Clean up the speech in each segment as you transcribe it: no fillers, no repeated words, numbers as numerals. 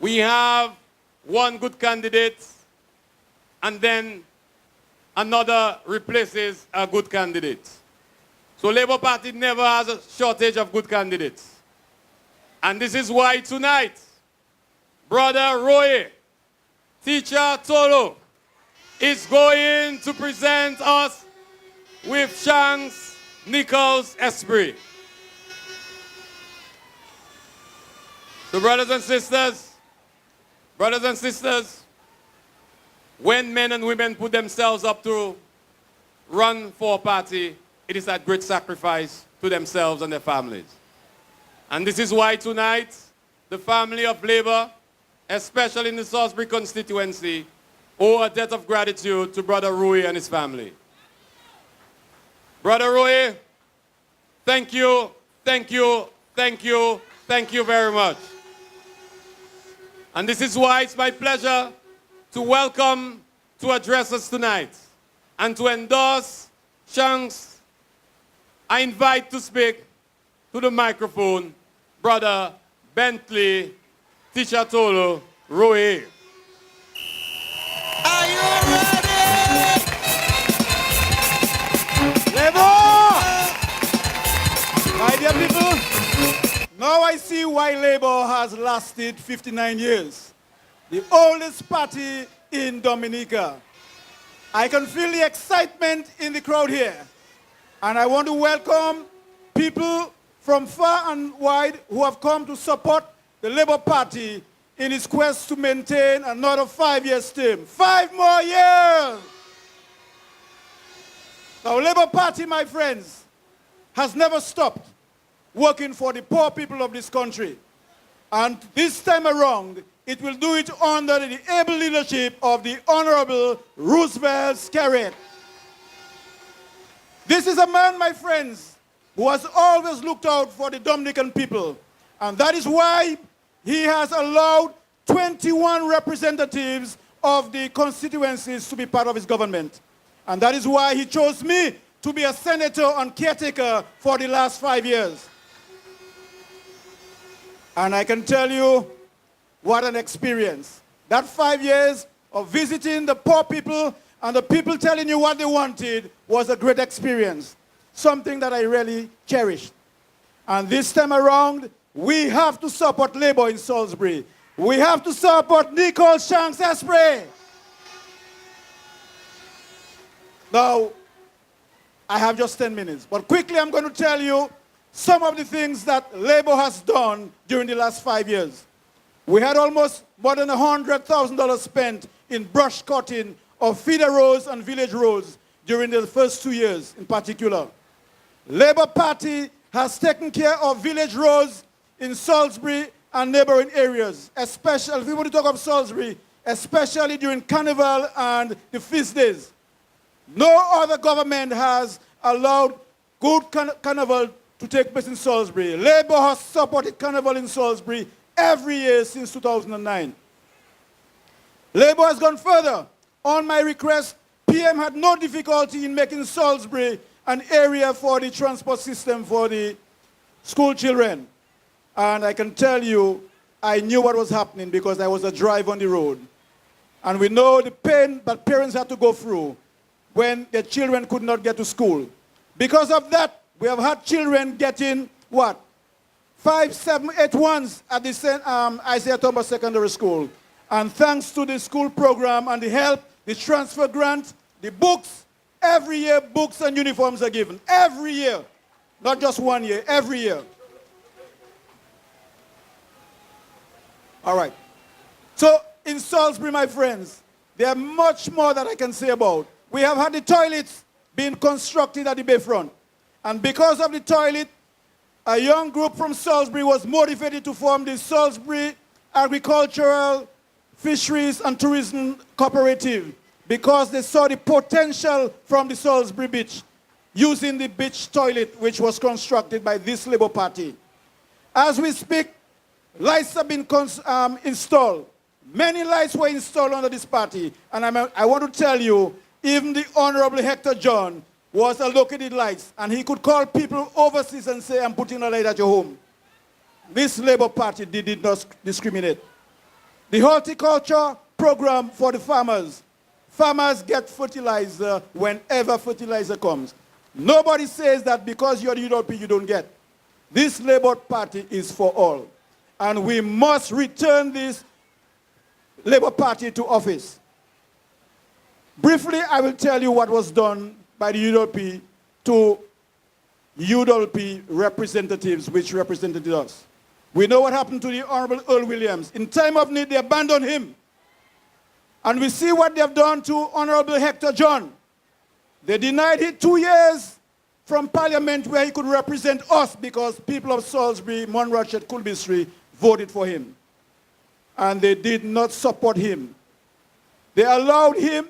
we have one good candidate and then another replaces a good candidate. So Labour Party never has a shortage of good candidates. And this is why tonight, Brother Roy, Teacher Tolo, is going to present us with Shanks Nicholls Esprit. So brothers and sisters, when men and women put themselves up to run for a party, it is at great sacrifice to themselves and their families. And this is why tonight, the family of Labour, especially in the Salisbury constituency, owe a debt of gratitude to Brother Rui and his family. Brother Rui, thank you very much. And this is why it's my pleasure to welcome, to address us tonight, and to endorse Shanks. I invite to speak to the microphone, Brother Bentley, Teacher Tolo, Roe. Are you ready? Labour! My dear people, now I see why Labour has lasted 59 years. The oldest party in Dominica. I can feel the excitement in the crowd here. And I want to welcome people from far and wide who have come to support the Labour Party in its quest to maintain another 5-year term. 5 more years! Now, Labour Party, my friends, has never stopped working for the poor people of this country. And this time around, it will do it under the able leadership of the Honorable Roosevelt Skerritt. This is a man, my friends, who has always looked out for the Dominican people. And that is why he has allowed 21 representatives of the constituencies to be part of his government. And that is why he chose me to be a senator and caretaker for the last 5 years. And I can tell you, what an experience. That 5 years of visiting the poor people and the people telling you what they wanted was a great experience. Something that I really cherished. And this time around, we have to support Labour in Salisbury. We have to support Nicholls Esprit. Now, I have just 10 minutes, but quickly I'm going to tell you some of the things that Labour has done during the last 5 years. We had almost more than $100,000 spent in brush cutting of feeder roads and village roads during the first 2 years in particular. Labour Party has taken care of village roads in Salisbury and neighboring areas, especially, if we want to talk of Salisbury, especially during Carnival and the feast days. No other government has allowed good Carnival to take place in Salisbury. Labour has supported Carnival in Salisbury every year since 2009. Labour has gone further. On my request, PM had no difficulty in making Salisbury an area for the transport system for the school children. And I can tell you, I knew what was happening because I was a driver on the road. And we know the pain that parents had to go through when their children could not get to school. Because of that, we have had children getting, what? 5, 7, 8 ones at the Isaiah Thomas Secondary School. And thanks to the school program and the help, the transfer grant, the books, every year books and uniforms are given. Every year. Not just 1 year, every year. All right. So in Salisbury, my friends, there are much more that I can say about. We have had the toilets being constructed at the bayfront. And because of the toilet, a young group from Salisbury was motivated to form the Salisbury Agricultural, Fisheries and Tourism Cooperative because they saw the potential from the Salisbury beach using the beach toilet which was constructed by this Labour Party. As we speak, lights have been installed. Many lights were installed under this party. And I want to tell you, even the Honorable Hector John was allocated lights. And he could call people overseas and say, I'm putting a light at your home. This Labour Party did not discriminate. The horticulture program for the farmers. Farmers get fertilizer whenever fertilizer comes. Nobody says that because you're the UDP you don't get. This Labour Party is for all. And we must return this Labour Party to office. Briefly, I will tell you what was done by the UDP to UDP representatives which represented us. We know what happened to the Honorable Earl Williams. In time of need, they abandoned him. And we see what they have done to Honorable Hector John. They denied him 2 years from Parliament where he could represent us because people of Salisbury, Montrachet, Culbisry voted for him. And they did not support him. They allowed him,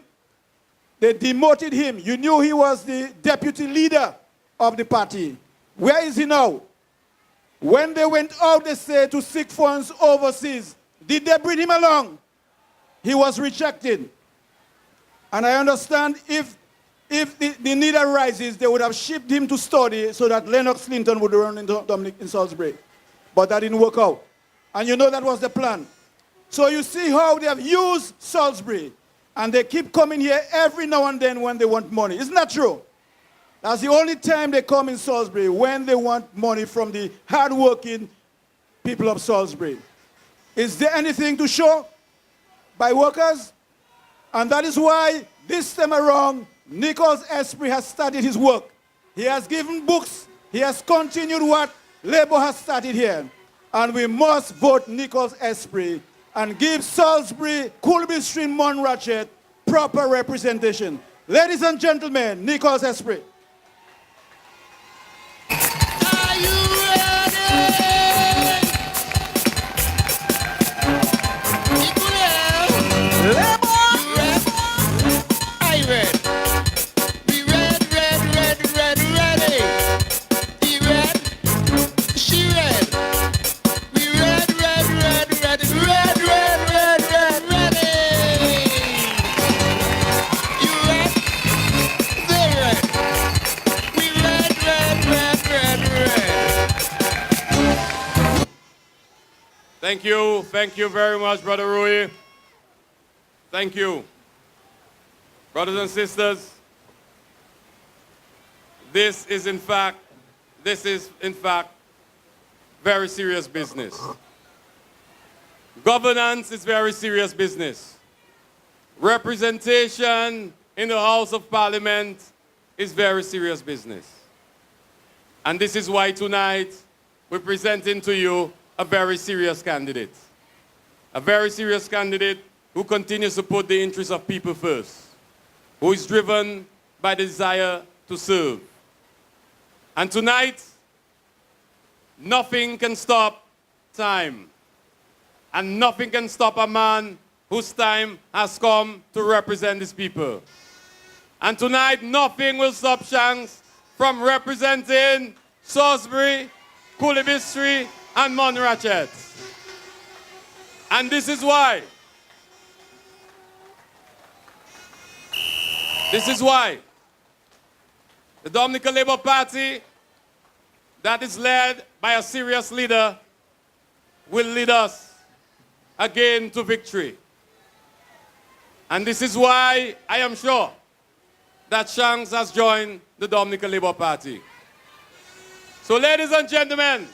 they demoted him. You knew he was the deputy leader of the party. Where is he now? When they went out, they said to seek funds overseas. Did they bring him along? He was rejected. And I understand if the need arises, they would have shipped him to study so that Lennox Linton would run into Dominica in Salisbury. But that didn't work out. And you know that was the plan. So you see how they have used Salisbury. And they keep coming here every now and then when they want money. Isn't that true? That's the only time they come in Salisbury, when they want money from the hard-working people of Salisbury. Is there anything to show by workers? And that is why this time around, Nicholls Esprit has started his work. He has given books. He has continued what Labour has started here. And we must vote Nicholls Esprit and give Salisbury, Culbisry, Montrachet proper representation. Ladies and gentlemen, Nicholls Esprit. Are you ready? Labour! You ready? Are you ready? We ready. He ready? She ready? We ready. You ready? They ready. We ready. Thank you very much, Brother Rui. Thank you. Brothers and sisters, this is in fact very serious business. Governance is very serious business. Representation in the House of Parliament is very serious business. And this is why tonight we're presenting to you a very serious candidate. A very serious candidate who continues to put the interests of people first, who is driven by the desire to serve. And tonight, nothing can stop time. And nothing can stop a man whose time has come to represent his people. And tonight, nothing will stop Shanks from representing Salisbury, Culbisry, and Montrachet. And this is why. The Dominica Labour Party, that is led by a serious leader, will lead us again to victory. And this is why I am sure that Shanks has joined the Dominica Labour Party. So ladies and gentlemen,